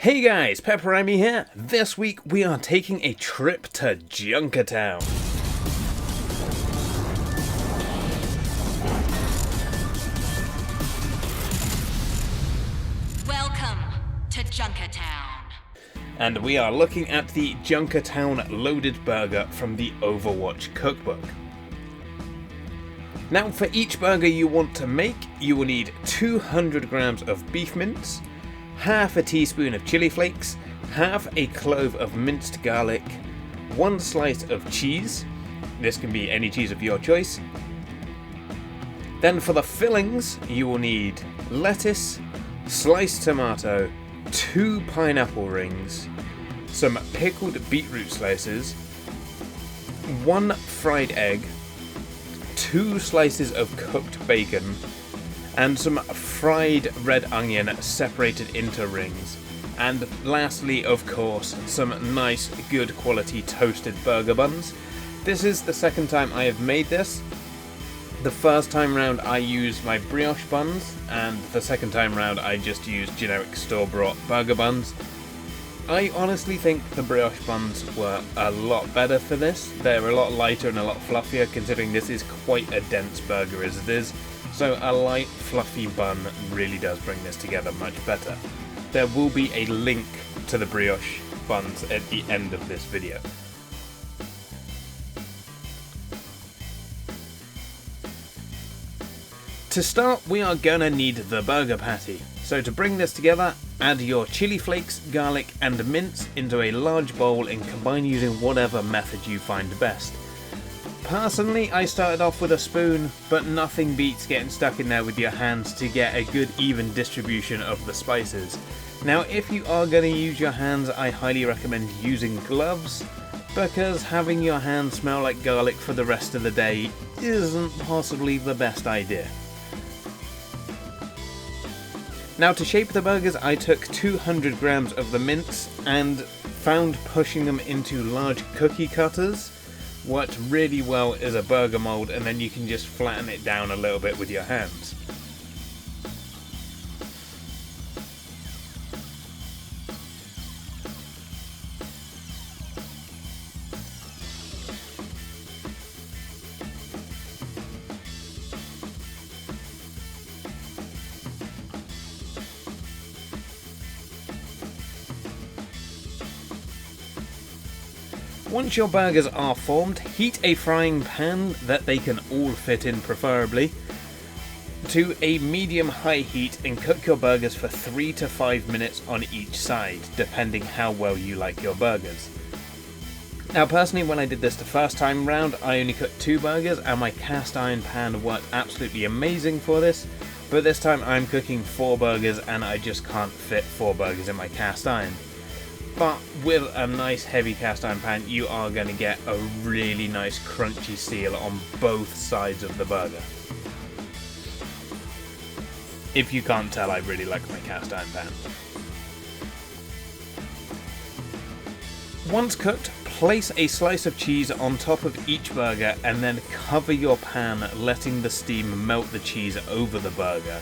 Hey guys, PepperAmmy here. This week we are taking a trip to Junkertown. Welcome to Junkertown. And we are looking at the Junkertown Loaded Bueger from the OVERWATCH cookbook. Now for each burger you want to make, you will need 200 grams of beef mince, half a teaspoon of chili flakes, half a clove of minced garlic, 1 slice of cheese, this can be any cheese of your choice. Then for the fillings, you will need lettuce, sliced tomato, 2 pineapple rings, some pickled beetroot slices, 1 fried egg, 2 slices of cooked bacon, and some fried red onion separated into rings. And lastly, of course, some nice good quality toasted burger buns. This is the second time I have made this. The first time round I used my brioche buns, and the second time round I just used generic store-bought burger buns. I honestly think the brioche buns were a lot better for this. They're a lot lighter and a lot fluffier, considering this is quite a dense burger as it is. So a light, fluffy bun really does bring this together much better. There will be a link to the brioche buns at the end of this video. To start, we are gonna need the burger patty. So to bring this together, add your chili flakes, garlic and mince into a large bowl and combine using whatever method you find best. Personally, I started off with a spoon, but nothing beats getting stuck in there with your hands to get a good even distribution of the spices. Now, if you are going to use your hands, I highly recommend using gloves, because having your hands smell like garlic for the rest of the day isn't possibly the best idea. Now, to shape the burgers, I took 200 grams of the mince and found pushing them into large cookie cutters worked really well as a burger mold, and then you can just flatten it down a little bit with your hands. Once your burgers are formed, heat a frying pan that they can all fit in preferably to a medium-high heat and cook your burgers for 3 to 5 minutes on each side, depending how well you like your burgers. Now personally, when I did this the first time round, I only cooked 2 burgers and my cast iron pan worked absolutely amazing for this, but this time I'm cooking 4 burgers and I just can't fit 4 burgers in my cast iron. But with a nice heavy cast iron pan, you are going to get a really nice crunchy seal on both sides of the burger. If you can't tell, I really like my cast iron pan. Once cooked, place a slice of cheese on top of each burger and then cover your pan, letting the steam melt the cheese over the burger.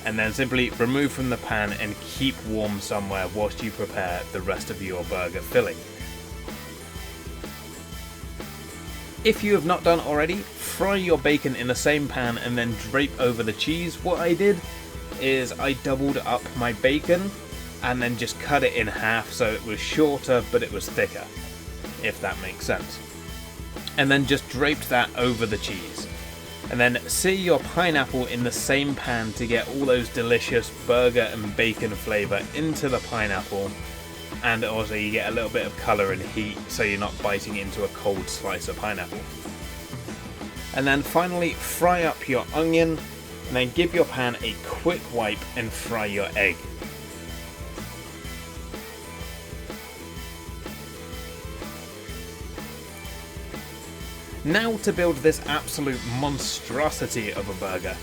And then simply remove from the pan and keep warm somewhere whilst you prepare the rest of your burger filling. If you have not done already, fry your bacon in the same pan and then drape over the cheese. What I did is I doubled up my bacon and then just cut it in half so it was shorter but it was thicker, if that makes sense. And then just draped that over the cheese. And then sear your pineapple in the same pan to get all those delicious burger and bacon flavour into the pineapple, and also you get a little bit of colour and heat so you're not biting into a cold slice of pineapple. And then finally fry up your onion and then give your pan a quick wipe and fry your egg. Now to build this absolute monstrosity of a burger.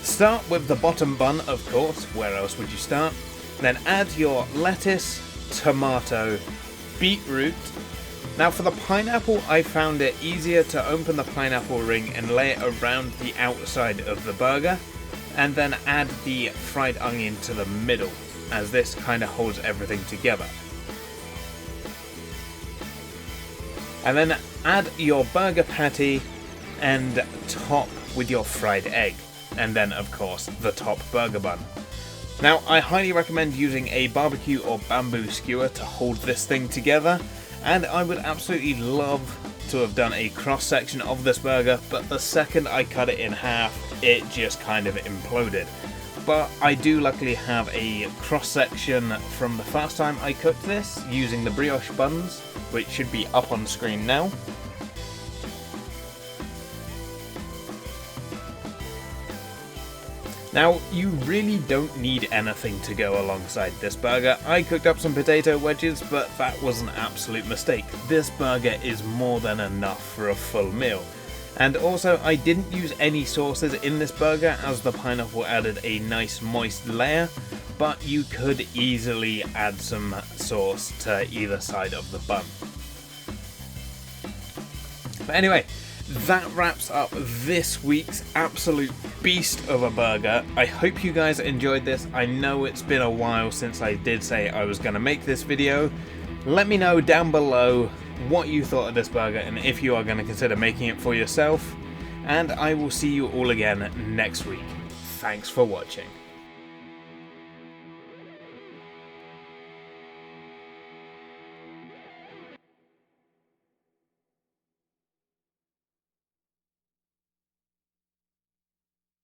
Start with the bottom bun, of course, where else would you start? Then add your lettuce, tomato, beetroot. Now for the pineapple, I found it easier to open the pineapple ring and lay it around the outside of the burger, and then add the fried onion to the middle. as this kind of holds everything together. And then add your burger patty and top with your fried egg. And then, of course, the top burger bun. Now, I highly recommend using a barbecue or bamboo skewer to hold this thing together, and I would absolutely love to have done a cross section of this burger, but the second I cut it in half, it just kind of imploded. But I do luckily have a cross section from the first time I cooked this using the brioche buns, which should be up on screen now. Now, you really don't need anything to go alongside this burger. I cooked up some potato wedges, but that was an absolute mistake. This burger is more than enough for a full meal. And also, I didn't use any sauces in this burger as the pineapple added a nice moist layer, but you could easily add some sauce to either side of the bun. But anyway, that wraps up this week's absolute beast of a burger. I hope you guys enjoyed this. I know it's been a while since I did say I was going to make this video. Let me know down below what you thought of this burger and if you are going to consider making it for yourself. And I will see you all again next week. Thanks for watching.